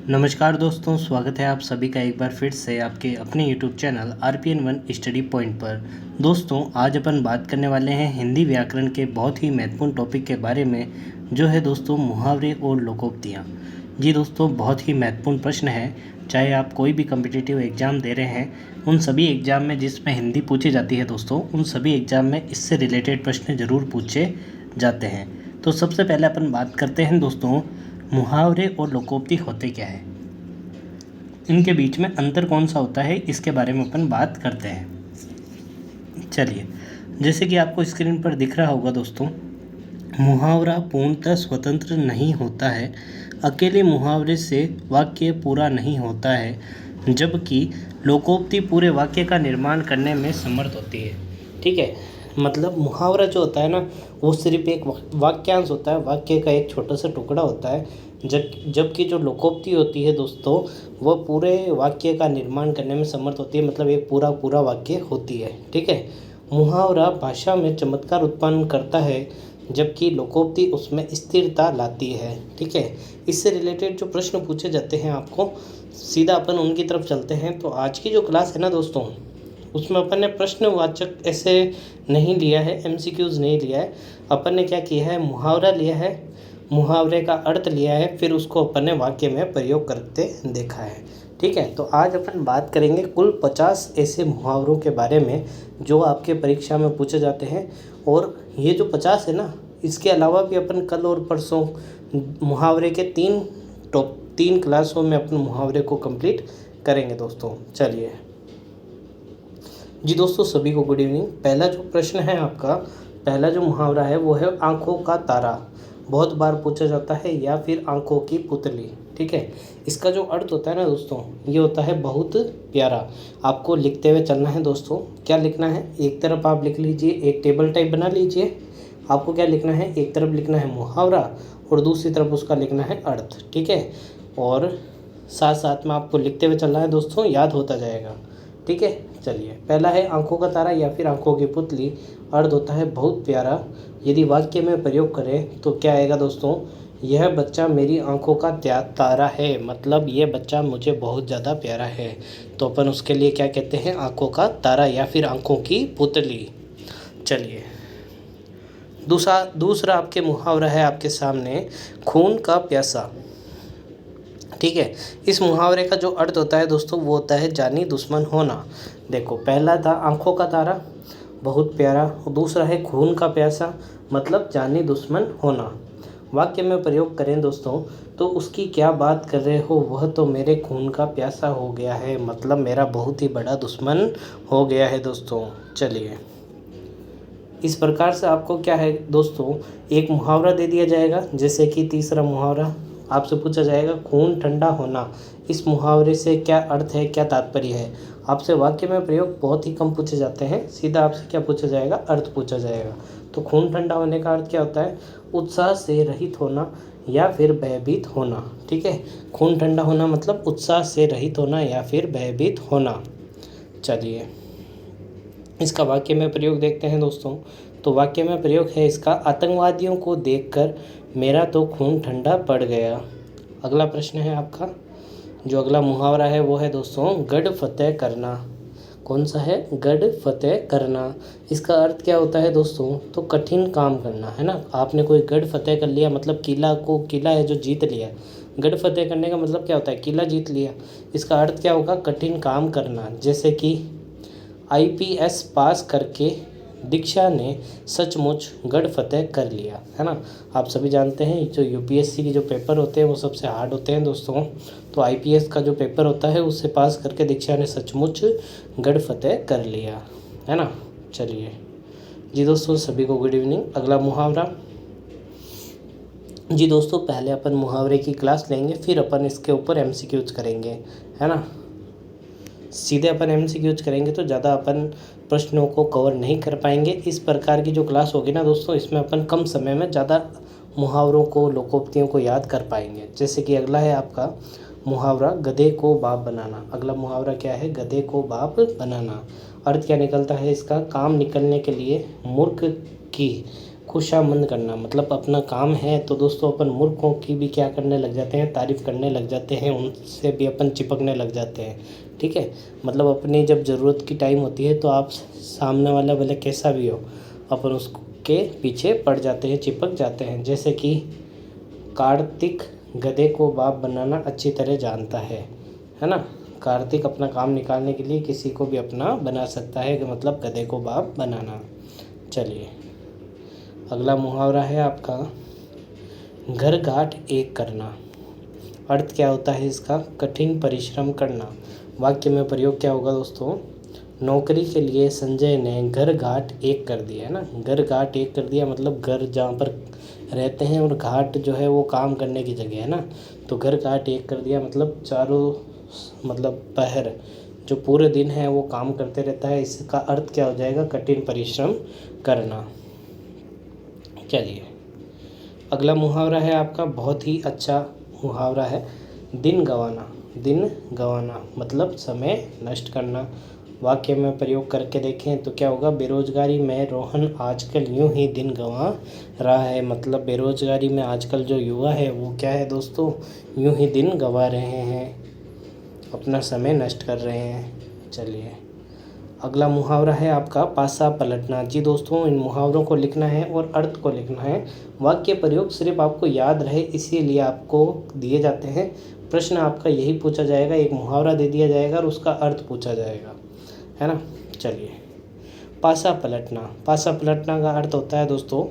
नमस्कार दोस्तों, स्वागत है आप सभी का एक बार फिर से आपके अपने YouTube channel RPN1 study point पर। दोस्तों, आज अपन बात करने वाले हैं हिंदी व्याकरण के बहुत ही महत्वपूर्ण टॉपिक के बारे में, जो है दोस्तों मुहावरे और लोकोक्तियाँ। जी दोस्तों, बहुत ही महत्वपूर्ण प्रश्न है। चाहे आप कोई भी कम्पिटिटिव एग्ज़ाम दे रहे हैं, उन सभी एग्ज़ाम में जिसमें हिंदी पूछी जाती है दोस्तों, उन सभी एग्ज़ाम में इससे रिलेटेड प्रश्न ज़रूर पूछे जाते हैं। तो सबसे पहले अपन बात करते हैं दोस्तों, मुहावरे और लोकोक्ति होते क्या है, इनके बीच में अंतर कौन सा होता है, इसके बारे में अपन बात करते हैं। चलिए, जैसे कि आपको स्क्रीन पर दिख रहा होगा दोस्तों, मुहावरा पूर्णतः स्वतंत्र नहीं होता है। अकेले मुहावरे से वाक्य पूरा नहीं होता है, जबकि लोकोक्ति पूरे वाक्य का निर्माण करने में समर्थ होती है। ठीक है, मतलब मुहावरा जो होता है ना, वो सिर्फ एक वाक्यांश होता है, वाक्य का एक छोटा सा टुकड़ा होता है। जबकि जो लोकोक्ति होती है दोस्तों, वह पूरे वाक्य का निर्माण करने में समर्थ होती है, मतलब एक पूरा वाक्य होती है। ठीक है, मुहावरा भाषा में चमत्कार उत्पन्न करता है, जबकि लोकोक्ति उसमें स्थिरता लाती है। ठीक है, इससे रिलेटेड जो प्रश्न पूछे जाते हैं आपको, सीधा अपन उनकी तरफ चलते हैं। तो आज की जो क्लास है ना दोस्तों, उसमें अपन ने प्रश्नवाचक ऐसे नहीं लिया है, MCQs नहीं लिया है। अपन ने क्या किया है, मुहावरा लिया है, मुहावरे का अर्थ लिया है, फिर उसको अपन ने वाक्य में प्रयोग करते देखा है। ठीक है, तो आज अपन बात करेंगे कुल 50 ऐसे मुहावरों के बारे में जो आपके परीक्षा में पूछे जाते हैं। और ये जो 50 है ना, इसके अलावा भी अपन कल और परसों मुहावरे के तीन क्लासों में अपन मुहावरे को कंप्लीट करेंगे दोस्तों। चलिए जी दोस्तों, सभी को गुड इवनिंग। पहला जो प्रश्न है आपका, पहला जो मुहावरा है वो है आंखों का तारा। बहुत बार पूछा जाता है, या फिर आंखों की पुतली। ठीक है, इसका जो अर्थ होता है ना दोस्तों, ये होता है बहुत प्यारा। आपको लिखते हुए चलना है दोस्तों। क्या लिखना है, एक तरफ आप लिख लीजिए, एक टेबल टाइप बना लीजिए। आपको क्या लिखना है, एक तरफ लिखना है मुहावरा और दूसरी तरफ उसका लिखना है अर्थ। ठीक है, और साथ साथ में आपको लिखते हुए चलना है दोस्तों, याद होता जाएगा। ठीक है, चलिए, पहला है आंखों का तारा या फिर आंखों की पुतली। अर्थ होता है बहुत प्यारा। यदि वाक्य में प्रयोग करें तो क्या आएगा दोस्तों, यह बच्चा मेरी आंखों का तारा है, मतलब ये बच्चा मुझे बहुत ज़्यादा प्यारा है। तो अपन उसके लिए क्या कहते हैं, आंखों का तारा या फिर आंखों की पुतली। चलिए, दूसरा आपके मुहावरा है आपके सामने, खून का प्यासा। ठीक है, इस मुहावरे का जो अर्थ होता है दोस्तों, वो होता है जानी दुश्मन होना। देखो, पहला था आंखों का तारा, बहुत प्यारा, और दूसरा है खून का प्यासा, मतलब जानी दुश्मन होना। वाक्य में प्रयोग करें दोस्तों, तो उसकी क्या बात कर रहे हो, वह तो मेरे खून का प्यासा हो गया है, मतलब मेरा बहुत ही बड़ा दुश्मन हो गया है दोस्तों। चलिए, इस प्रकार से आपको क्या है दोस्तों, एक मुहावरा दे दिया जाएगा। जैसे कि तीसरा मुहावरा आपसे पूछा जाएगा, खून ठंडा होना। इस मुहावरे से क्या अर्थ है, क्या तात्पर्य है। आपसे वाक्य में प्रयोग बहुत ही कम पूछे जाते हैं, सीधा आपसे क्या पूछा जाएगा, अर्थ पूछा जाएगा। तो खून ठंडा होने का अर्थ क्या होता है, उत्साह से रहित होना या फिर भयभीत होना। ठीक है, खून ठंडा होना मतलब उत्साह से रहित होना या फिर भयभीत होना। चलिए, इसका वाक्य में प्रयोग देखते हैं दोस्तों। तो वाक्य में प्रयोग है इसका, आतंकवादियों को देखकर मेरा तो खून ठंडा पड़ गया। अगला प्रश्न है आपका, जो अगला मुहावरा है वो है दोस्तों, गढ़ फतेह करना। कौन सा है, गढ़ फतेह करना। इसका अर्थ क्या होता है दोस्तों, तो कठिन काम करना, है ना। आपने कोई गढ़ फतेह कर लिया, मतलब किला है जो जीत लिया। गढ़ फतेह करने का मतलब क्या होता है, किला जीत लिया। इसका अर्थ क्या होगा, कठिन काम करना। जैसे कि IPS पास करके दीक्षा ने सचमुच गढ़ फतेह कर लिया, है ना। आप सभी जानते हैं जो UPSC के जो पेपर होते हैं वो सबसे हार्ड होते हैं दोस्तों। तो IPS का जो पेपर होता है उससे पास करके दीक्षा ने सचमुच गढ़ फतेह कर लिया, है ना। चलिए जी दोस्तों, सभी को गुड इवनिंग। अगला मुहावरा जी दोस्तों, पहले अपन मुहावरे की क्लास लेंगे, फिर अपन इसके ऊपर MCQs करेंगे, है ना। सीधे अपन MCQs करेंगे तो ज़्यादा अपन प्रश्नों को कवर नहीं कर पाएंगे। इस प्रकार की जो क्लास होगी ना दोस्तों, इसमें अपन कम समय में ज़्यादा मुहावरों को, लोकोक्तियों को याद कर पाएंगे। जैसे कि अगला है आपका मुहावरा, गधे को बाप बनाना। अगला मुहावरा क्या है, गधे को बाप बनाना। अर्थ क्या निकलता है इसका, काम निकलने के लिए मूर्ख की खुशामंद करना, मतलब अपना काम है तो दोस्तों अपन मूर्खों की भी क्या करने लग जाते हैं, तारीफ़ करने लग जाते हैं, उनसे भी अपन चिपकने लग जाते हैं। ठीक है, मतलब अपनी जब ज़रूरत की टाइम होती है तो आप सामने वाला भले कैसा भी हो, अपन उसके पीछे पड़ जाते हैं, चिपक जाते हैं। जैसे कि कार्तिक गधे को बाप बनाना अच्छी तरह जानता है ना। कार्तिक अपना काम निकालने के लिए किसी को भी अपना बना सकता है, कि मतलब गधे को बाप बनाना। चलिए, अगला मुहावरा है आपका घर घाट एक करना। अर्थ क्या होता है इसका, कठिन परिश्रम करना। वाक्य में प्रयोग क्या होगा दोस्तों, नौकरी के लिए संजय ने घर घाट एक कर दिया है ना। घर घाट एक कर दिया मतलब घर जहाँ पर रहते हैं, और घाट जो है वो काम करने की जगह है ना। तो घर घाट एक कर दिया मतलब चारों, मतलब पहर जो पूरे दिन है वो काम करते रहता है। इसका अर्थ क्या हो जाएगा, कठिन परिश्रम करना। चलिए, अगला मुहावरा है आपका बहुत ही अच्छा मुहावरा है, दिन गंवाना। दिन गंवाना मतलब समय नष्ट करना। वाक्य में प्रयोग करके देखें तो क्या होगा, बेरोजगारी में रोहन आजकल यूं ही दिन गंवा रहा है। मतलब बेरोजगारी में आजकल जो युवा है वो क्या है दोस्तों, यूं ही दिन गंवा रहे हैं, अपना समय नष्ट कर रहे हैं। चलिए, अगला मुहावरा है आपका पासा पलटना। जी दोस्तों, इन मुहावरों को लिखना है और अर्थ को लिखना है। वाक्य प्रयोग सिर्फ आपको याद रहे इसीलिए आपको दिए जाते हैं। प्रश्न आपका यही पूछा जाएगा, एक मुहावरा दे दिया जाएगा और उसका अर्थ पूछा जाएगा, है ना। चलिए, पासा पलटना। पासा पलटना का अर्थ होता है दोस्तों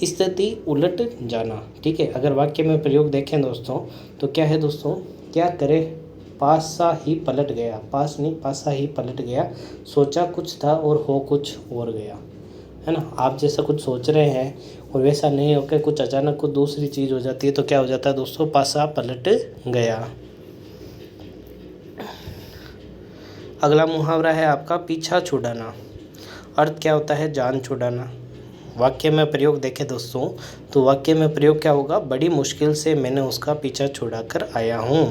स्थिति उलट जाना। ठीक है, अगर वाक्य में प्रयोग देखें दोस्तों तो क्या है दोस्तों, क्या करे पासा ही पलट गया, पास नहीं पासा ही पलट गया, सोचा कुछ था और हो कुछ और गया, है ना। आप जैसा कुछ सोच रहे हैं और वैसा नहीं होकर कुछ अचानक कुछ दूसरी चीज़ हो जाती है तो क्या हो जाता है दोस्तों, पासा पलट गया। अगला मुहावरा है आपका पीछा छुड़ाना। अर्थ क्या होता है, जान छुड़ाना। वाक्य में प्रयोग देखें दोस्तों तो वाक्य में प्रयोग क्या होगा, बड़ी मुश्किल से मैंने उसका पीछा छुड़ा कर आया हूँ।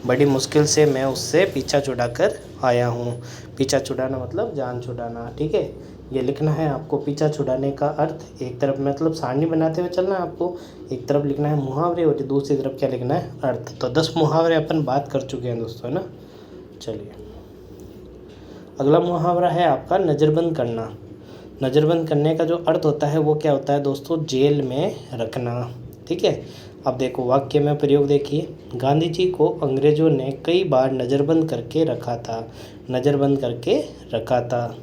बड़ी मुश्किल से मैं उससे पीछा छुड़ा कर आया हूँ। पीछा छुड़ाना मतलब जान छुड़ाना। ठीक है, ये लिखना है आपको। पीछा छुड़ाने का अर्थ एक तरफ मतलब सारणी बनाते हुए चलना है आपको, एक तरफ लिखना है मुहावरे और दूसरी तरफ क्या लिखना है, अर्थ। तो 10 मुहावरे अपन बात कर चुके हैं दोस्तों, है ना। चलिए, अगला मुहावरा है आपका नज़रबंद करना। नज़रबंद करने का जो अर्थ होता है वो क्या होता है दोस्तों, जेल में रखना। ठीक है, अब देखो वाक्य में प्रयोग देखिए, गांधी जी को अंग्रेज़ों ने कई बार नज़रबंद करके रखा था। नज़रबंद करके रखा था।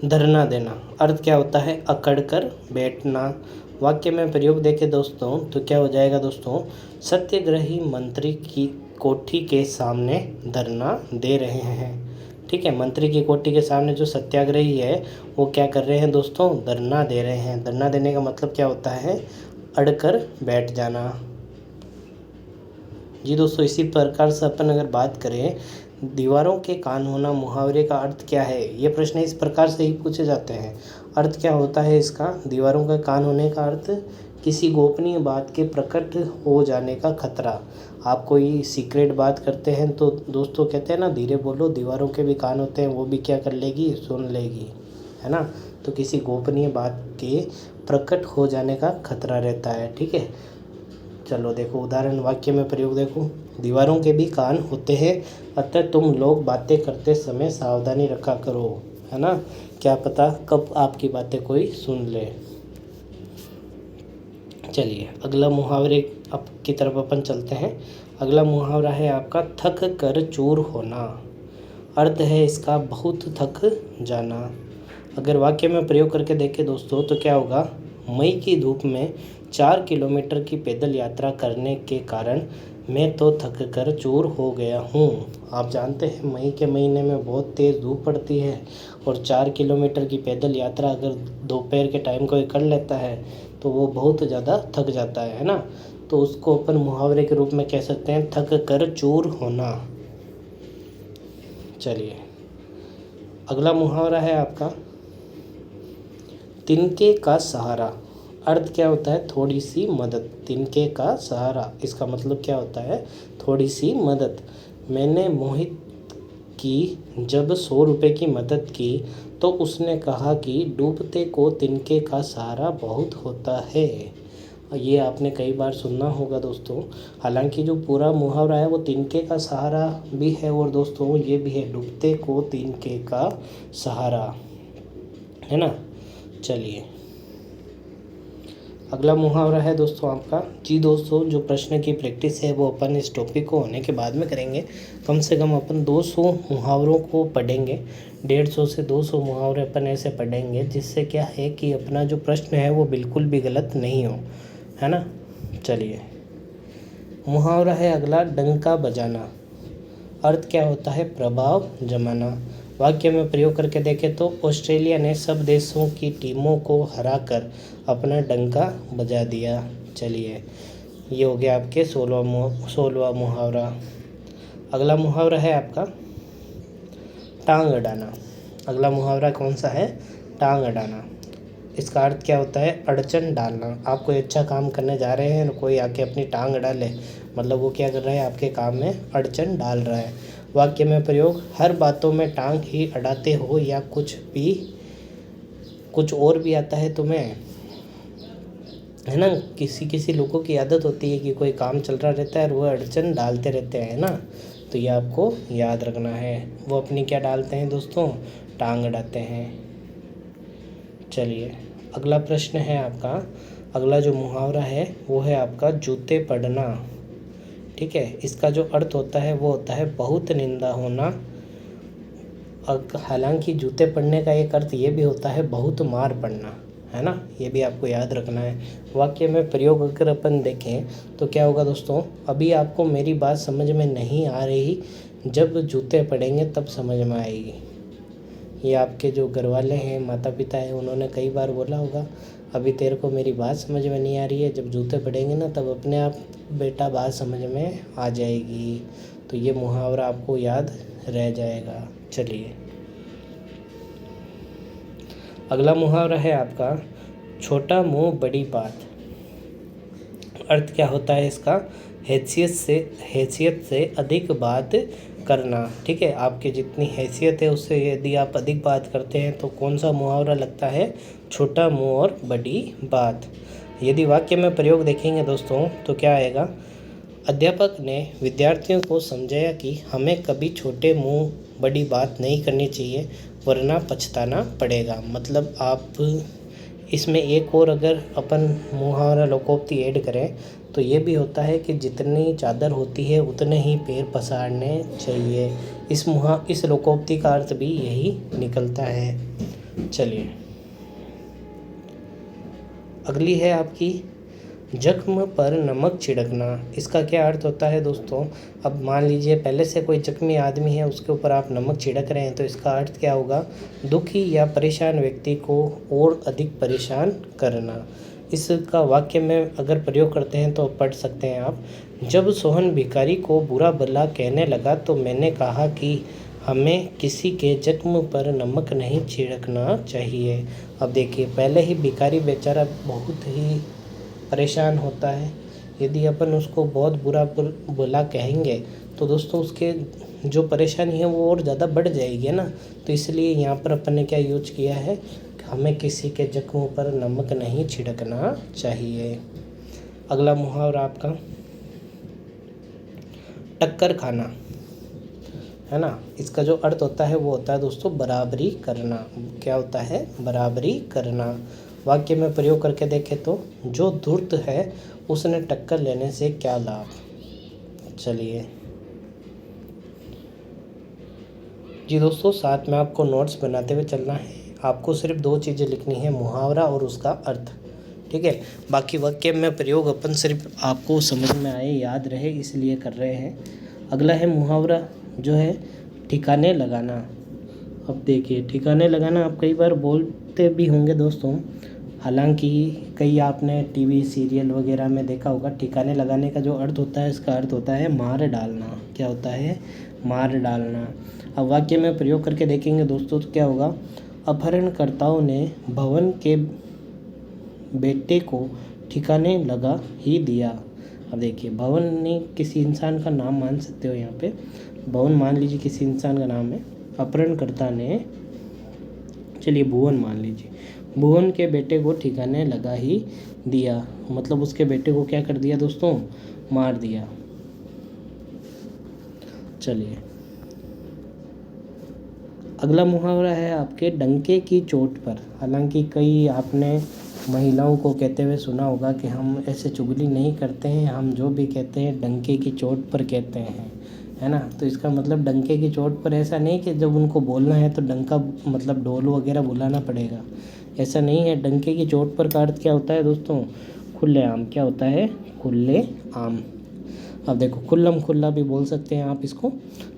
धरना देना। अर्थ क्या होता है, अकड़ कर बैठना। वाक्य में प्रयोग देखें दोस्तों तो क्या हो जाएगा दोस्तों, सत्याग्रही मंत्री की कोठी के सामने धरना दे रहे हैं। ठीक है, मंत्री की कोठी के सामने जो सत्याग्रही है वो क्या कर रहे हैं दोस्तों, धरना दे रहे हैं। धरना देने का मतलब क्या होता है, अड़कर बैठ जाना। जी दोस्तों, इसी प्रकार से अपन अगर बात करें दीवारों के कान होना, मुहावरे का अर्थ क्या है, ये प्रश्न इस प्रकार से ही पूछे जाते हैं। अर्थ क्या होता है इसका, दीवारों का कान होने का अर्थ किसी गोपनीय बात के प्रकट हो जाने का खतरा। आप कोई सीक्रेट बात करते हैं तो दोस्तों कहते हैं ना, धीरे बोलो दीवारों के भी कान होते हैं, वो भी क्या कर लेगी, सुन लेगी, है ना। तो किसी गोपनीय बात के प्रकट हो जाने का खतरा रहता है। ठीक है, चलो देखो उदाहरण वाक्य में प्रयोग देखो, दीवारों के भी कान होते हैं अतः तुम लोग बातें करते समय सावधानी रखा करो, है ना। क्या पता कब आपकी बातें कोई सुन ले। चलिए, अगला मुहावरे अब की तरफ अपन चलते हैं। अगला मुहावरा है आपका थक कर चूर होना। अर्थ है इसका बहुत थक जाना। अगर वाक्य में प्रयोग करके देखें दोस्तों तो क्या होगा, मई की धूप में 4 किलोमीटर की पैदल यात्रा करने के कारण मैं तो थक कर चूर हो गया हूँ। आप जानते हैं मई के महीने में बहुत तेज़ धूप पड़ती है और 4 किलोमीटर की पैदल यात्रा अगर दोपहर के टाइम कोई कर लेता है तो वो बहुत ज़्यादा थक जाता है ना। तो उसको अपन मुहावरे के रूप में कह सकते हैं थक कर चूर होना। चलिए, अगला मुहावरा है आपका तिनके का सहारा। अर्थ क्या होता है, थोड़ी सी मदद। तिनके का सहारा, इसका मतलब क्या होता है, थोड़ी सी मदद। मैंने मोहित कि जब 100 रुपये की मदद की तो उसने कहा कि डूबते को तिनके का सहारा बहुत होता है। ये आपने कई बार सुना होगा दोस्तों। हालांकि जो पूरा मुहावरा है वो तिनके का सहारा भी है और दोस्तों ये भी है, डूबते को तिनके का सहारा, है ना। चलिए अगला मुहावरा है दोस्तों आपका। जी दोस्तों, जो प्रश्न की प्रैक्टिस है वो अपन इस टॉपिक को होने के बाद में करेंगे। कम से कम अपन 200 मुहावरों को पढ़ेंगे, 150 से 200 मुहावरे अपन ऐसे पढ़ेंगे जिससे क्या है कि अपना जो प्रश्न है वो बिल्कुल भी गलत नहीं हो, है ना। चलिए मुहावरा है अगला, डंका बजाना। अर्थ क्या होता है? प्रभाव जमाना। वाक्य में प्रयोग करके देखें तो ऑस्ट्रेलिया ने सब देशों की टीमों को हराकर अपना डंका बजा दिया। चलिए ये हो गया आपके 16वां मुहावरा। अगला मुहावरा है आपका टांग अड़ाना। अगला मुहावरा कौन सा है? टांग अड़ाना। इसका अर्थ क्या होता है? अड़चन डालना। आप कोई अच्छा काम करने जा रहे हैं और कोई आके अपनी टांग अड़ा ले, मतलब वो क्या कर रहा है? आपके काम में अड़चन डाल रहा है। वाक्य में प्रयोग, हर बातों में टांग ही अड़ाते हो या कुछ और भी आता है तुम्हें, है ना। किसी लोगों की आदत होती है कि कोई काम चल रहा रहता है और वो अड़चन डालते रहते हैं ना, तो ये आपको याद रखना है। वो अपनी क्या डालते हैं दोस्तों? टांग अड़ाते हैं। चलिए अगला प्रश्न है आपका। अगला जो मुहावरा है वो है आपका जूते पड़ना। ठीक है, इसका जो अर्थ होता है वो होता है बहुत निंदा होना। हालांकि जूते पड़ने का एक अर्थ ये भी होता है बहुत मार पड़ना, है ना। ये भी आपको याद रखना है। वाक्य में प्रयोग अगर अपन देखें तो क्या होगा दोस्तों? अभी आपको मेरी बात समझ में नहीं आ रही, जब जूते पड़ेंगे तब समझ में आएगी। ये आपके जो घर वाले हैं, माता पिता हैं, उन्होंने कई बार बोला होगा, अभी तेरे को मेरी बात समझ में नहीं आ रही है, जब जूते पड़ेंगे ना तब अपने आप बेटा बात समझ में आ जाएगी। तो ये मुहावरा आपको याद रह जाएगा। चलिए अगला मुहावरा है आपका छोटा मुंह बड़ी बात। अर्थ क्या होता है इसका? हैसियत से अधिक बात करना। ठीक है, आपकी जितनी हैसियत है उससे यदि आप अधिक बात करते हैं तो कौन सा मुहावरा लगता है? छोटा मुंह और बड़ी बात। यदि वाक्य में प्रयोग देखेंगे दोस्तों तो क्या आएगा? अध्यापक ने विद्यार्थियों को समझाया कि हमें कभी छोटे मुंह बड़ी बात नहीं करनी चाहिए, वरना पछताना पड़ेगा। मतलब आप इसमें एक और अगर अपन मुहावरा लोकोक्ति ऐड करें तो ये भी होता है कि जितनी चादर होती है उतने ही पैर पसारने चाहिए। इस लोकोक्ति का अर्थ भी यही निकलता है। चलिए अगली है आपकी जख्म पर नमक छिड़कना। इसका क्या अर्थ होता है दोस्तों? अब मान लीजिए पहले से कोई जख्मी आदमी है, उसके ऊपर आप नमक छिड़क रहे हैं, तो इसका अर्थ क्या होगा? दुखी या परेशान व्यक्ति को और अधिक परेशान करना। इसका वाक्य में अगर प्रयोग करते हैं तो पढ़ सकते हैं आप, जब सोहन भिखारी को बुरा भला कहने लगा तो मैंने कहा कि हमें किसी के जख्म पर नमक नहीं छिड़कना चाहिए। अब देखिए, पहले ही भिखारी बेचारा बहुत ही परेशान होता है, यदि अपन उसको बहुत बुरा भला कहेंगे तो दोस्तों उसके जो परेशानी है वो और ज़्यादा बढ़ जाएगी, है ना। तो इसलिए यहाँ पर अपन ने क्या यूज किया है? हमें किसी के जख्मों पर नमक नहीं छिड़कना चाहिए। अगला मुहावरा आपका टक्कर खाना, है ना। इसका जो अर्थ होता है वो होता है दोस्तों बराबरी करना। क्या होता है? बराबरी करना। वाक्य में प्रयोग करके देखें तो जो धूर्त है उसने टक्कर लेने से क्या लाभ। चलिए जी दोस्तों, साथ में आपको नोट्स बनाते हुए चलना है। आपको सिर्फ 2 चीज़ें लिखनी है, मुहावरा और उसका अर्थ। ठीक है, बाकी वाक्य में प्रयोग अपन सिर्फ आपको समझ में आए, याद रहे, इसलिए कर रहे हैं। अगला है मुहावरा जो है ठिकाने लगाना। अब देखिए, ठिकाने लगाना आप कई बार बोलते भी होंगे दोस्तों, हालांकि कई आपने टीवी सीरियल वगैरह में देखा होगा। ठिकाने लगाने का जो अर्थ होता है, इसका अर्थ होता है मार डालना। क्या होता है? मार डालना। अब वाक्य में प्रयोग करके देखेंगे दोस्तों तो क्या होगा? अपहरणकर्ताओं ने भवन के बेटे को ठिकाने लगा ही दिया। अब देखिए, भवन नहीं किसी इंसान का नाम मान सकते हो यहाँ पे, भवन मान लीजिए किसी इंसान का नाम है। अपहरणकर्ता ने, चलिए भुवन मान लीजिए, भुवन के बेटे को ठिकाने लगा ही दिया, मतलब उसके बेटे को क्या कर दिया दोस्तों, मार दिया। चलिए अगला मुहावरा है आपके डंके की चोट पर। हालांकि कई आपने महिलाओं को कहते हुए सुना होगा कि हम ऐसे चुगली नहीं करते हैं, हम जो भी कहते हैं डंके की चोट पर कहते हैं, है ना। तो इसका मतलब डंके की चोट पर ऐसा नहीं कि जब उनको बोलना है तो डंका मतलब ढोल वगैरह बुलाना पड़ेगा, ऐसा नहीं है। डंके की चोट पर का अर्थ क्या होता है दोस्तों, खुलेआम। क्या होता है, खुले आम। अब देखो खुल्लम खुल्ला भी बोल सकते हैं आप इसको।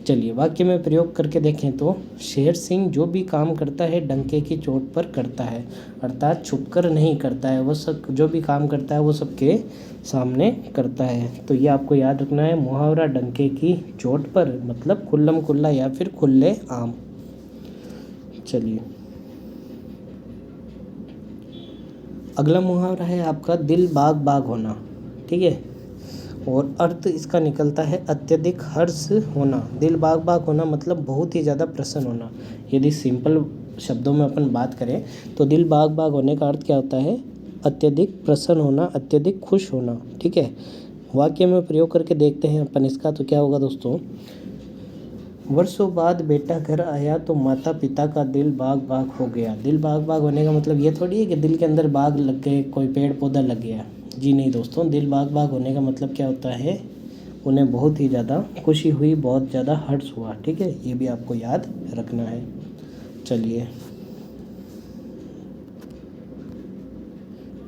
चलिए वाक्य में प्रयोग करके देखें तो शेर सिंह जो भी काम करता है डंके की चोट पर करता है, अर्थात छुपकर नहीं करता है, वो सब जो भी काम करता है वो सबके सामने करता है। तो ये आपको याद रखना है, मुहावरा डंके की चोट पर मतलब खुल्लम खुल्ला या फिर खुले आम। चलिए अगला मुहावरा है आपका दिल बाग बाग होना, ठीक है। और अर्थ इसका निकलता है अत्यधिक हर्ष होना। दिल बाग बाग होना मतलब बहुत ही ज़्यादा प्रसन्न होना। यदि सिंपल शब्दों में अपन बात करें तो दिल बाग बाग होने का अर्थ क्या होता है, अत्यधिक प्रसन्न होना, अत्यधिक खुश होना, ठीक है। वाक्य में प्रयोग करके देखते हैं अपन इसका, तो क्या होगा दोस्तों, वर्षों बाद बेटा घर आया तो माता पिता का दिल बाग बाग हो गया। दिल बाग बाग होने का मतलब ये थोड़ी है कि दिल के अंदर बाग लग गए, कोई पेड़ पौधा लग गया, जी नहीं दोस्तों। दिल बाग बाग होने का मतलब क्या होता है, उन्हें बहुत ही ज़्यादा खुशी हुई, बहुत ज़्यादा हर्ष हुआ, ठीक है। ये भी आपको याद रखना है। चलिए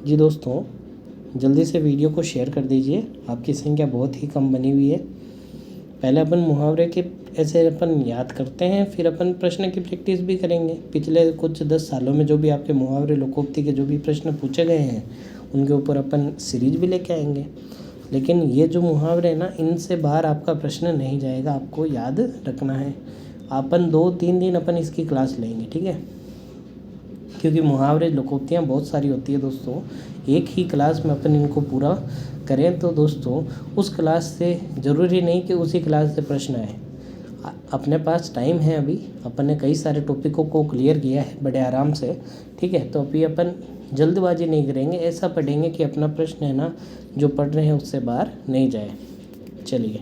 जी दोस्तों, जल्दी से वीडियो को शेयर कर दीजिए, आपकी संख्या बहुत ही कम बनी हुई है। पहले अपन मुहावरे के ऐसे अपन याद करते हैं, फिर अपन प्रश्न की प्रैक्टिस भी करेंगे। पिछले कुछ 10 सालों में जो भी आपके मुहावरे लोकोक्ति के जो भी प्रश्न पूछे गए हैं उनके ऊपर अपन सीरीज भी लेके आएंगे। लेकिन ये जो मुहावरे हैं ना, इनसे बाहर आपका प्रश्न नहीं जाएगा, आपको याद रखना है। अपन 2-3 दिन अपन इसकी क्लास लेंगे, ठीक है। क्योंकि मुहावरे लोकोक्तियाँ बहुत सारी होती है दोस्तों, एक ही क्लास में अपन इनको पूरा करें तो दोस्तों उस क्लास से ज़रूरी नहीं कि उसी क्लास से प्रश्न आए। अपने पास टाइम है, अभी अपन ने कई सारे टॉपिकों को क्लियर किया है बड़े आराम से, ठीक है। तो अभी अपन जल्दबाजी नहीं करेंगे, ऐसा पढ़ेंगे कि अपना प्रश्न है ना जो पढ़ रहे हैं उससे बाहर नहीं जाए। चलिए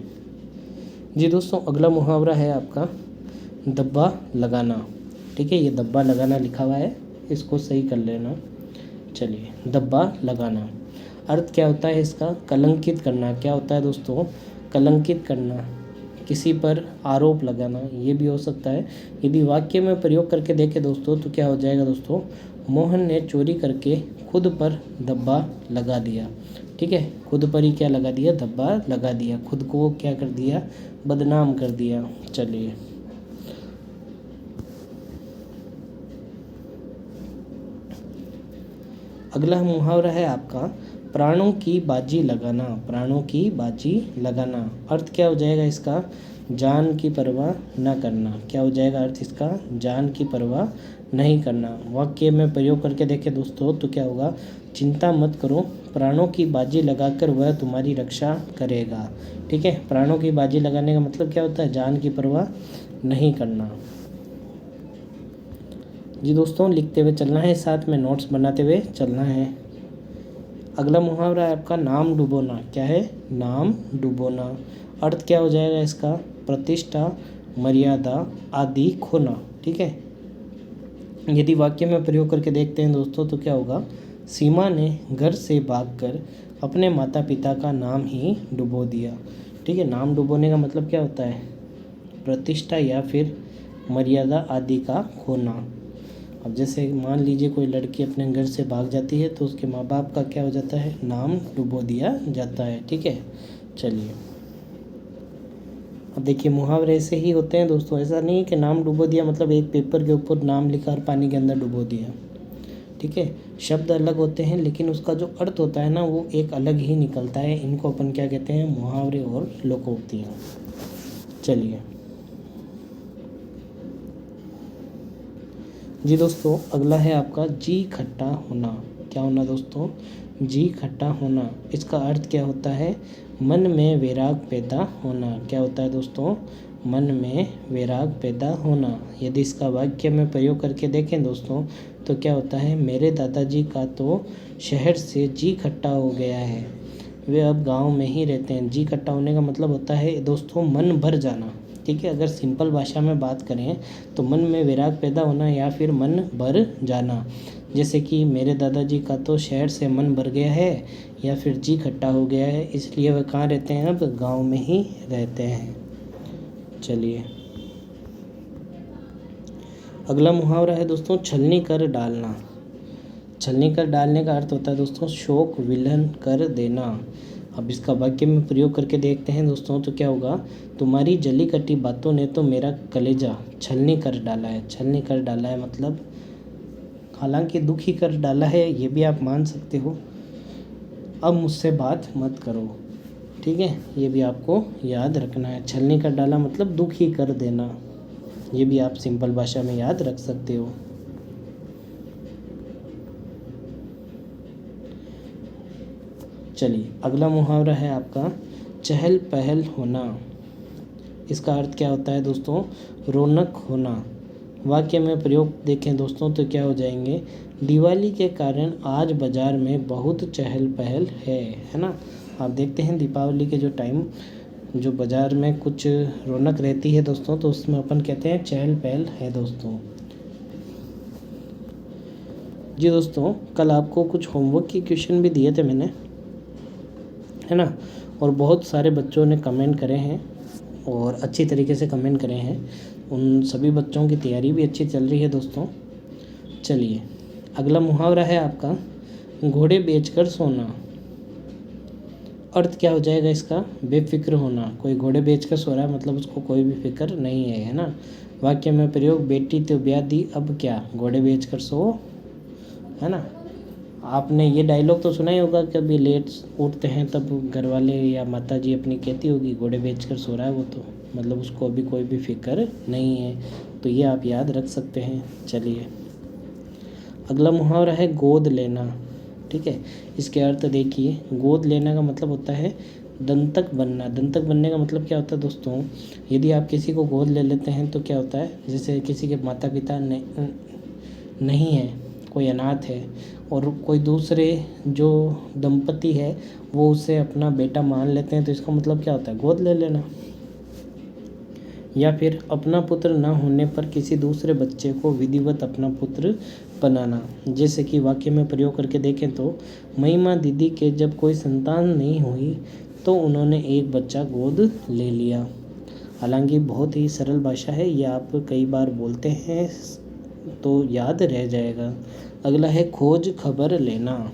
जी दोस्तों, अगला मुहावरा है आपका दब्बा लगाना, ठीक है। ये दब्बा लगाना लिखा हुआ है, इसको सही कर लेना। चलिए दब्बा लगाना अर्थ क्या होता है इसका, कलंकित करना। क्या होता है दोस्तों, कलंकित करना, किसी पर आरोप लगाना, ये भी हो सकता है। यदि वाक्य में प्रयोग करके देखें दोस्तों तो क्या हो जाएगा दोस्तों, मोहन ने चोरी करके खुद पर धब्बा लगा दिया, ठीक है। खुद पर ही क्या लगा दिया, धब्बा लगा दिया, खुद को क्या कर दिया, बदनाम कर दिया। चलिए अगला मुहावरा है आपका प्राणों की बाजी लगाना। प्राणों की बाजी लगाना अर्थ क्या हो जाएगा इसका, जान की परवाह न करना। क्या हो जाएगा अर्थ इसका, जान की परवाह नहीं करना। वाक्य में प्रयोग करके देखें दोस्तों तो क्या होगा, चिंता मत करो, प्राणों की बाजी लगाकर वह तुम्हारी रक्षा करेगा, ठीक है। प्राणों की बाजी लगाने का मतलब क्या होता है, जान की परवाह नहीं करना। जी दोस्तों, लिखते हुए चलना है, साथ में नोट्स बनाते हुए चलना है। अगला मुहावरा है आपका नाम डुबोना। क्या है, नाम डुबोना अर्थ क्या हो जाएगा इसका, प्रतिष्ठा, मर्यादा आदि खोना, ठीक है। यदि वाक्य में प्रयोग करके देखते हैं दोस्तों तो क्या होगा, सीमा ने घर से भागकर अपने माता पिता का नाम ही डुबो दिया, ठीक है। नाम डुबोने का मतलब क्या होता है, प्रतिष्ठा या फिर मर्यादा आदि का खोना। अब जैसे मान लीजिए कोई लड़की अपने घर से भाग जाती है तो उसके माँ बाप का क्या हो जाता है, नाम डुबो दिया जाता है, ठीक है। चलिए अब देखिए मुहावरे ऐसे ही होते हैं दोस्तों, ऐसा नहीं कि नाम डुबो दिया मतलब एक पेपर के ऊपर नाम लिखा और पानी के अंदर डुबो दिया, ठीक है। शब्द अलग होते हैं लेकिन उसका जो अर्थ होता है ना वो एक अलग ही निकलता है। इनको अपन क्या कहते हैं, मुहावरे और लोकोक्तियाँ। चलिए जी दोस्तों, अगला है आपका जी खट्टा होना। क्या होना दोस्तों, जी खट्टा होना। इसका अर्थ क्या होता है, मन में वैराग पैदा होना। क्या होता है दोस्तों, मन में वैराग पैदा होना। यदि इसका वाक्य में प्रयोग करके देखें दोस्तों तो क्या होता है, मेरे दादाजी का तो शहर से जी खट्टा हो गया है, वे अब गांव में ही रहते हैं। जी खट्टा होने का मतलब होता है दोस्तों मन भर जाना। ठीक है, अगर सिंपल भाषा में बात करें तो मन में वैराग पैदा होना या फिर मन भर जाना। जैसे कि मेरे दादाजी का तो शहर से मन भर गया है या फिर जी खट्टा हो गया है, इसलिए वह कहाँ रहते हैं, अब गांव में ही रहते हैं। चलिए अगला मुहावरा है दोस्तों छलनी कर डालना। छलनी कर डालने का अर्थ होता है दोस्तों शोक विलहन कर देना। अब इसका वाक्य में प्रयोग करके देखते हैं दोस्तों तो क्या होगा, तुम्हारी जली कटी बातों ने तो मेरा कलेजा छलनी कर डाला है। छलनी कर डाला है मतलब हालांकि दुखी कर डाला है, ये भी आप मान सकते हो। अब मुझसे बात मत करो, ठीक है, ये भी आपको याद रखना है। छलनी कर डाला मतलब दुखी कर देना, ये भी आप सिंपल भाषा में याद रख सकते हो। चलिए अगला मुहावरा है आपका चहल पहल होना। इसका अर्थ क्या होता है दोस्तों, रौनक होना। वाक्य में प्रयोग देखें दोस्तों तो क्या हो जाएंगे, दिवाली के कारण आज बाज़ार में बहुत चहल पहल है ना। आप देखते हैं दीपावली के जो टाइम जो बाज़ार में कुछ रौनक रहती है दोस्तों, तो उसमें अपन कहते हैं चहल पहल है दोस्तों। जी दोस्तों, कल आपको कुछ होमवर्क की क्वेश्चन भी दिए थे मैंने, है ना, और बहुत सारे बच्चों ने कमेंट करे हैं और अच्छी तरीके से कमेंट करे हैं। उन सभी बच्चों की तैयारी भी अच्छी चल रही है दोस्तों। चलिए अगला मुहावरा है आपका घोड़े बेचकर सोना। अर्थ क्या हो जाएगा इसका, बेफिक्र होना। कोई घोड़े बेचकर सो रहा है मतलब उसको कोई भी फिक्र नहीं है ना। वाक्य में प्रयोग बेटी तो ब्याह दी अब क्या घोड़े बेचकर सो, है ना। आपने ये डायलॉग तो सुना ही होगा, कभी लेट उठते हैं तब घर वाले या माता जी अपनी कहती होगी घोड़े बेचकर सो रहा है वो, तो मतलब उसको अभी कोई भी फिक्र नहीं है। तो ये आप याद रख सकते हैं। चलिए अगला मुहावरा है गोद लेना। ठीक है, इसके अर्थ देखिए, गोद लेना का मतलब होता है दंतक बनना। दंतक बनने का मतलब क्या होता है दोस्तों, यदि आप किसी को गोद ले लेते हैं तो क्या होता है, जैसे किसी के माता पिता नहीं है, कोई अनाथ है और कोई दूसरे जो दंपति है वो उसे अपना बेटा मान लेते हैं, तो इसका मतलब क्या होता है, गोद ले लेना। या फिर अपना पुत्र न होने पर किसी दूसरे बच्चे को विधिवत अपना पुत्र बनाना। जैसे कि वाक्य में प्रयोग करके देखें तो महिमा दीदी के जब कोई संतान नहीं हुई तो उन्होंने एक बच्चा गोद ले लिया। हालांकि बहुत ही सरल भाषा है, ये आप कई बार बोलते हैं तो याद रह जाएगा। अगला है खोज खबर लेना।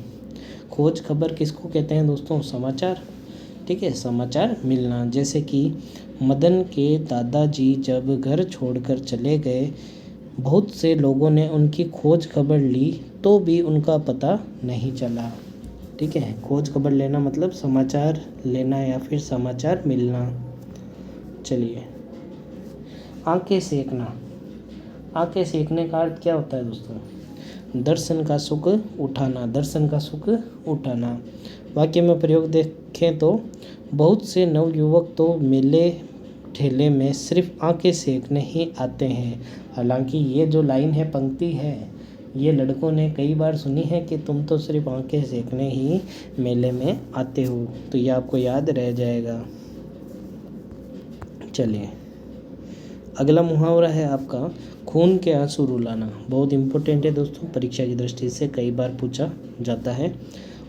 खोज खबर किसको कहते हैं दोस्तों, समाचार। ठीक है, समाचार मिलना। जैसे कि मदन के दादाजी जब घर छोड़कर चले गए, बहुत से लोगों ने उनकी खोज खबर ली तो भी उनका पता नहीं चला। ठीक है, खोज खबर लेना मतलब समाचार लेना या फिर समाचार मिलना। चलिए आंखें सेकना। आंखें सेकने का अर्थ क्या होता है दोस्तों, दर्शन का सुख उठाना। दर्शन का सुख उठाना। वाक्य में प्रयोग देखें तो बहुत से नवयुवक तो मेले ठेले में सिर्फ आंखें सेकने ही आते हैं। हालांकि ये जो लाइन है, पंक्ति है, ये लड़कों ने कई बार सुनी है कि तुम तो सिर्फ आंखें सेकने ही मेले में आते हो, तो ये आपको याद रह जाएगा। चलिए अगला मुहावरा है आपका खून के आंसू रुलाना। बहुत इम्पोर्टेंट है दोस्तों, परीक्षा की दृष्टि से कई बार पूछा जाता है।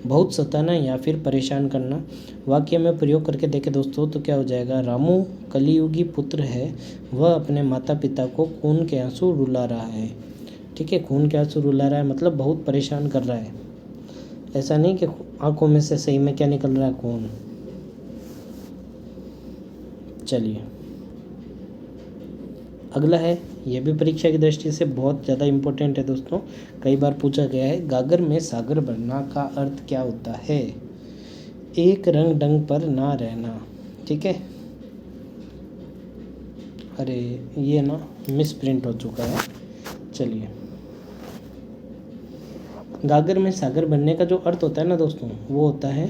बहुत सताना या फिर परेशान करना। वाक्य में प्रयोग करके देखें दोस्तों तो क्या हो जाएगा, रामू कलियुगी पुत्र है, वह अपने माता पिता को खून के आंसू रुला रहा है। ठीक है, खून के आंसू रुला रहा है मतलब बहुत परेशान कर रहा है। ऐसा नहीं कि आंखों में से सही में क्या निकल रहा है, खून। चलिए अगला है, यह भी परीक्षा की दृष्टि से बहुत ज़्यादा इम्पोर्टेंट है दोस्तों, कई बार पूछा गया है। गागर में सागर भरना का अर्थ क्या होता है, एक रंग ढंग पर ना रहना। ठीक है, अरे ये ना मिस प्रिंट हो चुका है। चलिए गागर में सागर बनने का जो अर्थ होता है ना दोस्तों, वो होता है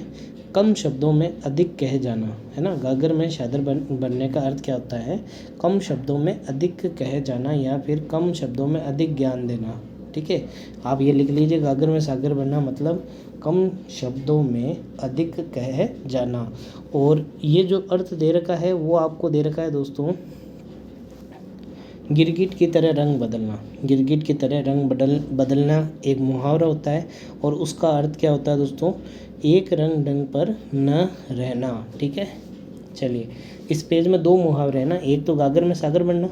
कम शब्दों में अधिक कह जाना, है ना। गागर में सागर बनने का अर्थ क्या होता है? कम शब्दों में अधिक कह जाना या फिर कम शब्दों में अधिक ज्ञान देना। ठीक है, आप ये लिख लीजिए, गागर में सागर बनना मतलब कम शब्दों में अधिक कह जाना। और ये जो अर्थ दे रखा है वो आपको दे रखा है दोस्तों, गिरगिट की तरह रंग बदलना। गिरगिट की तरह रंग बदलना एक मुहावरा होता है और उसका अर्थ क्या होता है दोस्तों? एक रंग पर न रहना। ठीक है, चलिए इस पेज में 2 मुहावरे हैं ना, एक तो गागर में सागर बनना,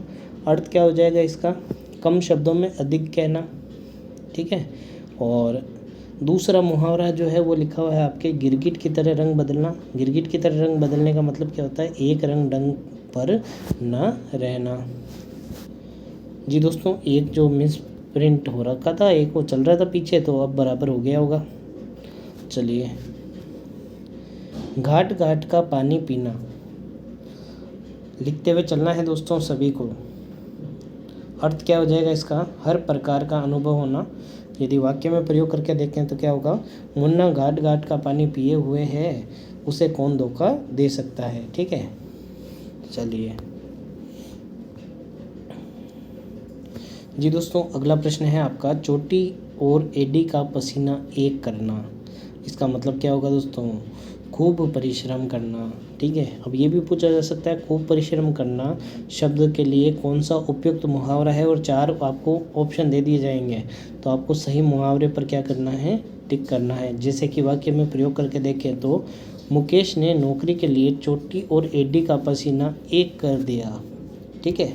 अर्थ क्या हो जाएगा इसका? कम शब्दों में अधिक कहना। ठीक है, और दूसरा मुहावरा जो है वो लिखा हुआ है आपके, गिरगिट की तरह रंग बदलना। गिरगिट की तरह रंग बदलने का मतलब क्या होता है? एक रंग पर न रहना। जी दोस्तों, एक जो मिस प्रिंट हो रखा था, एक वो चल रहा था पीछे, तो अब बराबर हो गया होगा। चलिए, घाट घाट का पानी पीना, लिखते हुए चलना है दोस्तों सभी को। अर्थ क्या हो जाएगा इसका? हर प्रकार का अनुभव होना। यदि वाक्य में प्रयोग करके देखें तो क्या होगा? मुन्ना घाट घाट का पानी पिए हुए है, उसे कौन धोखा दे सकता है। ठीक है, चलिए जी दोस्तों, अगला प्रश्न है आपका, चोटी और एडी का पसीना एक करना। इसका मतलब क्या होगा दोस्तों? खूब परिश्रम करना। ठीक है, अब ये भी पूछा जा सकता है, खूब परिश्रम करना शब्द के लिए कौन सा उपयुक्त मुहावरा है, और 4 आपको ऑप्शन दे दिए जाएंगे, तो आपको सही मुहावरे पर क्या करना है? टिक करना है। जैसे कि वाक्य में प्रयोग करके देखें तो, मुकेश ने नौकरी के लिए चोटी और एडी का पसीना एक कर दिया। ठीक है,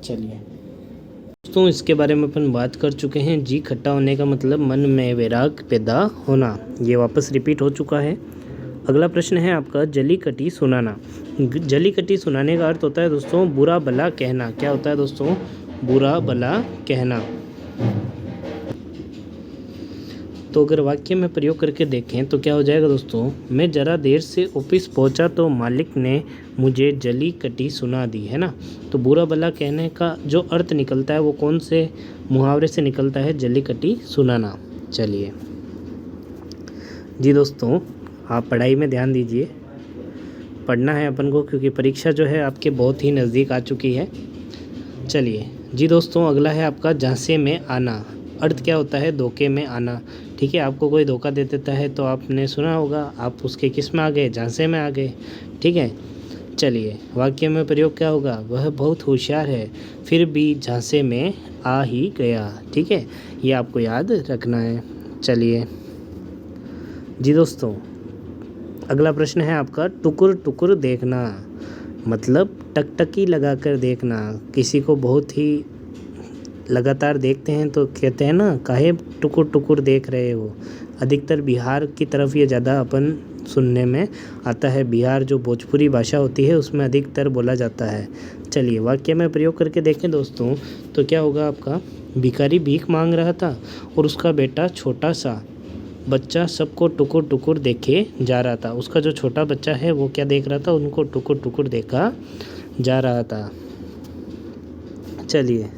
चलिए दोस्तों, इसके बारे में अपन बात कर चुके हैं। जी खट्टा होने का मतलब मन में वैराग पैदा होना, ये वापस रिपीट हो चुका है। अगला प्रश्न है आपका, जली कटी सुनाना। जली कटी सुनाने का अर्थ होता है दोस्तों, बुरा भला कहना। क्या होता है दोस्तों? बुरा भला कहना। तो अगर वाक्य में प्रयोग करके देखें तो क्या हो जाएगा दोस्तों? मैं ज़रा देर से ऑफिस पहुंचा तो मालिक ने मुझे जली कटी सुना दी, है ना। तो बुरा भला कहने का जो अर्थ निकलता है वो कौन से मुहावरे से निकलता है? जली कटी सुनाना। चलिए जी दोस्तों, आप पढ़ाई में ध्यान दीजिए, पढ़ना है अपन को, क्योंकि परीक्षा जो है आपके बहुत ही नज़दीक आ चुकी है। चलिए जी दोस्तों, अगला है आपका, झांसे में आना। अर्थ क्या होता है? धोखे में आना। ठीक है, आपको कोई धोखा दे देता है तो आपने सुना होगा, आप उसके किस में आ गए? झांसे में आ गए। ठीक है, चलिए वाक्य में प्रयोग क्या होगा? वह बहुत होशियार है फिर भी झांसे में आ ही गया। ठीक है, ये आपको याद रखना है। चलिए जी दोस्तों, अगला प्रश्न है आपका, टुकुर टुकुर देखना। मतलब टकटकी लगा कर देखना। किसी को बहुत ही लगातार देखते हैं तो कहते हैं ना, काहे टुकुर टुकुर देख रहे हो। अधिकतर बिहार की तरफ ये ज़्यादा अपन सुनने में आता है। बिहार जो भोजपुरी भाषा होती है उसमें अधिकतर बोला जाता है। चलिए वाक्य में प्रयोग करके देखें दोस्तों तो क्या होगा आपका, भिखारी भीख मांग रहा था और उसका बेटा छोटा सा बच्चा सबको टुकुर टुकुर देखे जा रहा था। उसका जो छोटा बच्चा है वो क्या देख रहा था? उनको टुकुर टुकुर देखा जा रहा था। चलिए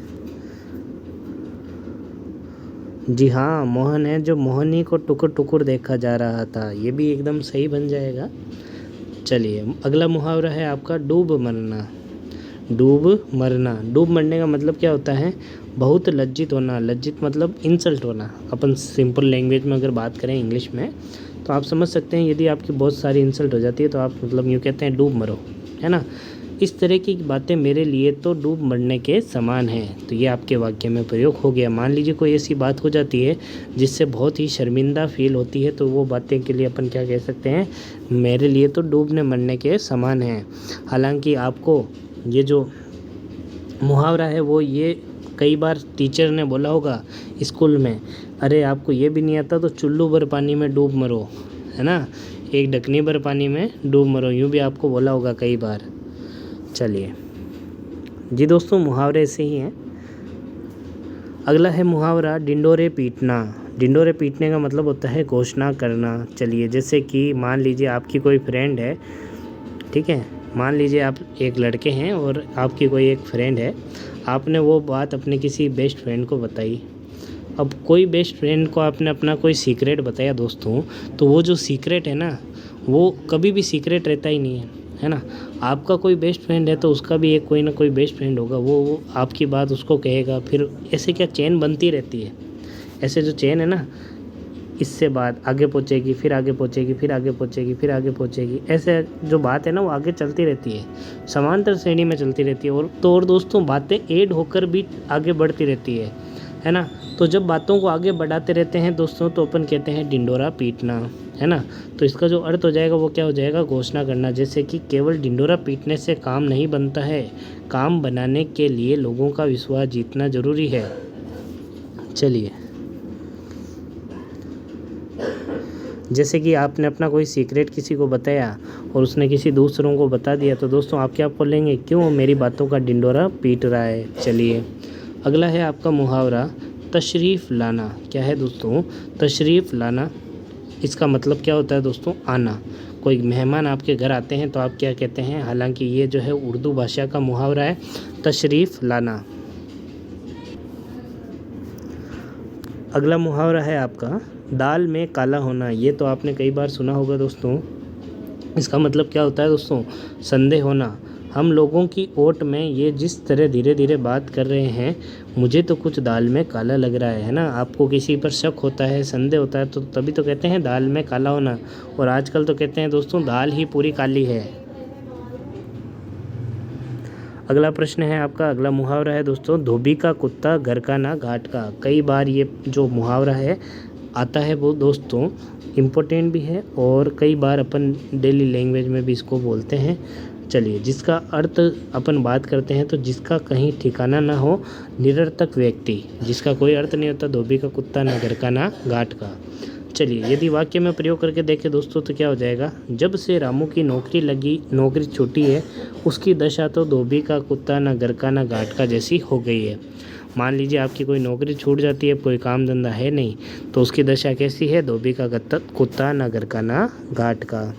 जी हाँ, मोहन है जो मोहनी को टुकुर टुकुर देखा जा रहा था, ये भी एकदम सही बन जाएगा। चलिए अगला मुहावरा है आपका, डूब मरना। डूब मरना, डूब मरने का मतलब क्या होता है? बहुत लज्जित होना। लज्जित मतलब इंसल्ट होना। अपन सिंपल लैंग्वेज में अगर बात करें इंग्लिश में तो आप समझ सकते हैं, यदि आपकी बहुत सारी इंसल्ट हो जाती है तो आप मतलब यूँ कहते हैं डूब मरो, है ना। इस तरह की बातें मेरे लिए तो डूब मरने के समान हैं। तो ये आपके वाक्य में प्रयोग हो गया। मान लीजिए कोई ऐसी बात हो जाती है जिससे बहुत ही शर्मिंदा फील होती है, तो वो बातें के लिए अपन क्या कह सकते हैं? मेरे लिए तो डूबने मरने के समान हैं। हालांकि आपको ये जो मुहावरा है वो ये कई बार टीचर ने बोला होगा स्कूल में, अरे आपको ये भी नहीं आता तो चुल्लू भर पानी में डूब मरो, है ना। एक ढकनी भर पानी में डूब मरो, यूँ भी आपको बोला होगा कई बार। चलिए जी दोस्तों, मुहावरे ऐसे ही हैं। अगला है मुहावरा, डिंडोरे पीटना। डिंडोरे पीटने का मतलब होता है घोषणा करना। चलिए जैसे कि मान लीजिए आपकी कोई फ्रेंड है, ठीक है, मान लीजिए आप एक लड़के हैं और आपकी कोई एक फ्रेंड है, आपने वो बात अपने किसी बेस्ट फ्रेंड को बताई। अब कोई बेस्ट फ्रेंड को आपने अपना कोई सीक्रेट बताया दोस्तों, तो वो जो सीक्रेट है ना, वो कभी भी सीक्रेट रहता ही नहीं है ना। आपका कोई बेस्ट फ्रेंड है तो उसका भी एक कोई ना कोई बेस्ट फ्रेंड होगा, वो आपकी बात उसको कहेगा, फिर ऐसे क्या चेन बनती रहती है। ऐसे जो चेन है ना, इससे बात आगे पहुँचेगी, फिर आगे पहुँचेगी, फिर आगे पहुँचेगी, फिर आगे पहुँचेगी, ऐसे जो बात है ना वो आगे चलती रहती है, समांतर श्रेणी में चलती रहती है। और दोस्तों बातें ऐड होकर भी आगे बढ़ती रहती है ना। तो जब बातों को आगे बढ़ाते रहते हैं दोस्तों, तो अपन कहते हैं डिंडोरा पीटना, है ना। तो इसका जो अर्थ हो जाएगा वो क्या हो जाएगा, घोषणा करना। जैसे कि केवल डिंडोरा पीटने से काम नहीं बनता है, काम बनाने के लिए लोगों का विश्वास जीतना जरूरी है। चलिए, जैसे कि आपने अपना कोई सीक्रेट किसी को बताया और उसने किसी दूसरों को बता दिया, तो दोस्तों आप क्या बोलेंगे, क्यों मेरी बातों का डिंडोरा पीट रहा है। चलिए, अगला है आपका मुहावरा तशरीफ़ लाना। क्या है दोस्तों, तशरीफ़ लाना। इसका मतलब क्या होता है दोस्तों, आना। कोई मेहमान आपके घर आते हैं तो आप क्या कहते हैं, हालांकि ये जो है उर्दू भाषा का मुहावरा है, तशरीफ़ लाना। अगला मुहावरा है आपका दाल में काला होना। ये तो आपने कई बार सुना होगा दोस्तों। इसका मतलब क्या होता है दोस्तों, संदेह होना। हम लोगों की ओट में ये जिस तरह धीरे धीरे बात कर रहे हैं, मुझे तो कुछ दाल में काला लग रहा है ना। आपको किसी पर शक होता है, संदेह होता है, तो तभी तो कहते हैं दाल में काला होना। और आजकल तो कहते हैं दोस्तों दाल ही पूरी काली है। अगला प्रश्न है आपका, अगला मुहावरा है दोस्तों धोबी का कुत्ता घर का ना घाट का। कई बार ये जो मुहावरा है आता है वो दोस्तों इम्पोर्टेंट भी है, और कई बार अपन डेली लैंग्वेज में भी इसको बोलते हैं। चलिए, जिसका अर्थ अपन बात करते हैं, तो जिसका कहीं ठिकाना ना हो, निरर्थक व्यक्ति, जिसका कोई अर्थ नहीं होता, धोबी का कुत्ता ना घर का ना घाट का। चलिए, यदि वाक्य में प्रयोग करके देखें दोस्तों, तो क्या हो जाएगा, जब से रामू की नौकरी छूटी है, उसकी दशा तो धोबी का कुत्ता ना घर का ना घाट का जैसी हो गई है। मान लीजिए आपकी कोई नौकरी छूट जाती है, कोई काम धंधा है नहीं, तो उसकी दशा कैसी है, धोबी का कुत्ता ना घर का ना घाट का।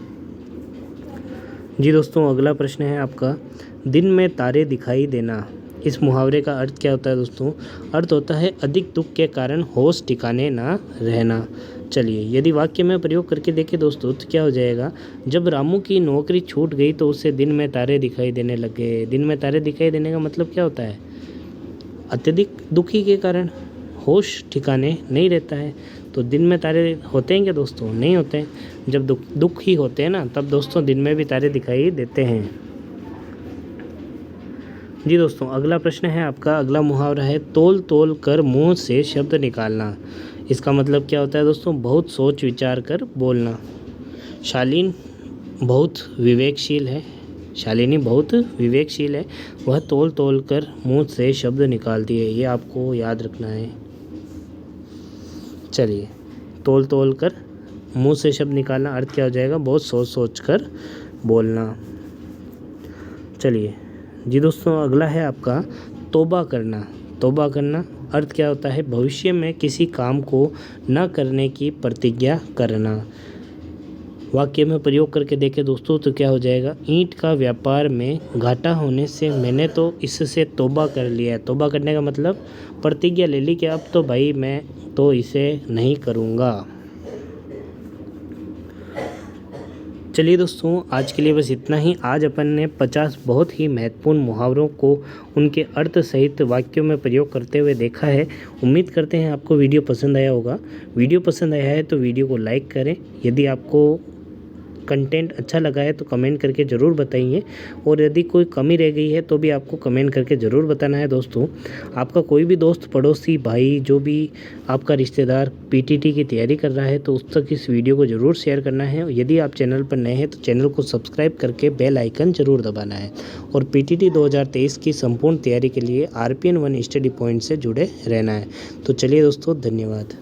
जी दोस्तों, अगला प्रश्न है आपका दिन में तारे दिखाई देना। इस मुहावरे का अर्थ क्या होता है दोस्तों, अर्थ होता है अधिक दुख के कारण होश ठिकाने ना रहना। चलिए, यदि वाक्य में प्रयोग करके देखें दोस्तों, तो क्या हो जाएगा, जब रामू की नौकरी छूट गई तो उसे दिन में तारे दिखाई देने लगे। दिन में तारे दिखाई देने का मतलब क्या होता है, अत्यधिक दुखी के कारण होश ठिकाने नहीं रहता है। तो दिन में तारे होते हैं क्या दोस्तों, नहीं होते हैं। जब दुख ही होते हैं ना, तब दोस्तों दिन में भी तारे दिखाई देते हैं। जी दोस्तों, अगला प्रश्न है आपका, अगला मुहावरा है तोल तोल कर मुंह से शब्द निकालना। इसका मतलब क्या होता है दोस्तों, बहुत सोच विचार कर बोलना। शालीनी बहुत विवेकशील है, वह तोल तोल कर मुंह से शब्द निकालती है। ये आपको याद रखना है। चलिए, तोल तोल कर मुंह से शब्द निकालना अर्थ क्या हो जाएगा, बहुत सोच सोच कर बोलना। चलिए जी दोस्तों, अगला है आपका तौबा करना अर्थ क्या होता है, भविष्य में किसी काम को न करने की प्रतिज्ञा करना। वाक्य में प्रयोग करके देखें दोस्तों, तो क्या हो जाएगा, ईंट का व्यापार में घाटा होने से मैंने तो इससे तौबा कर लिया है। तौबा करने का मतलब प्रतिज्ञा ले ली कि अब तो भाई मैं तो इसे नहीं करूँगा। चलिए दोस्तों, आज के लिए बस इतना ही। आज अपन ने 50 बहुत ही महत्वपूर्ण मुहावरों को उनके अर्थ सहित वाक्यों में प्रयोग करते हुए देखा है। उम्मीद करते हैं आपको वीडियो पसंद आया होगा। वीडियो पसंद आया है तो वीडियो को लाइक करें। यदि आपको कंटेंट अच्छा लगा है तो कमेंट करके ज़रूर बताइए, और यदि कोई कमी रह गई है तो भी आपको कमेंट करके ज़रूर बताना है। दोस्तों, आपका कोई भी दोस्त, पड़ोसी, भाई, जो भी आपका रिश्तेदार पीटीटी की तैयारी कर रहा है, तो उस तक इस वीडियो को ज़रूर शेयर करना है। यदि आप चैनल पर नए हैं तो चैनल को सब्सक्राइब करके बेल आइकन ज़रूर दबाना है, और पीटीटी 2023 की संपूर्ण तैयारी के लिए RPN 1 स्टडी पॉइंट से जुड़े रहना है। तो चलिए दोस्तों, धन्यवाद।